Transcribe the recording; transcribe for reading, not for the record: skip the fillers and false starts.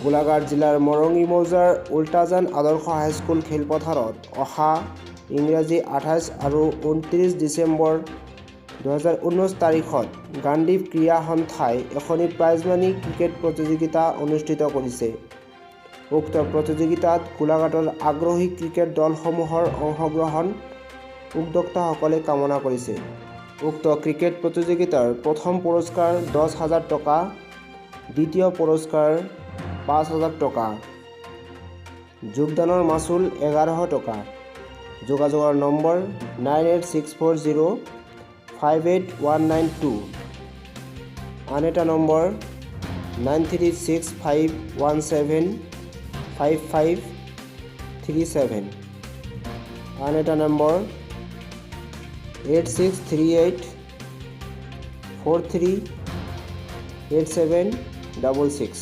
গোলাঘাট জিলাৰ মৰঙী মৌজাৰ উল্টাজান আদৰ্শ হাইস্কুল খেলপথাৰত অহা ইংৰাজী 28 আৰু 29 ডিচেম্বৰ 2019 তাৰিখত গান্ধী ক্ৰীড়া সন্থাই এখনি প্ৰাইজমানি ক্ৰিকেট প্ৰতিযোগিতা অনুষ্ঠিত কৰিছে। উক্ত প্ৰতিযোগিতাত গোলাঘাটৰ আগ্ৰহী ক্ৰিকেট দলসমূহৰ অংশগ্ৰহণ উদ্যোক্তাসকলে কামনা কৰিছে। উক্ত ক্ৰিকেট প্ৰতিযোগিতাৰ প্ৰথম পুৰস্কাৰ 10,000 টকা, দ্বিতীয় পুৰস্কাৰ 5,000 টকা, যোগদানৰ মাচুল 1100 টকা। যোগাযোগৰ নম্বৰ 9864058192, আন এটা নম্বৰ 9365175537, আন এটা নম্বৰ 8638438766।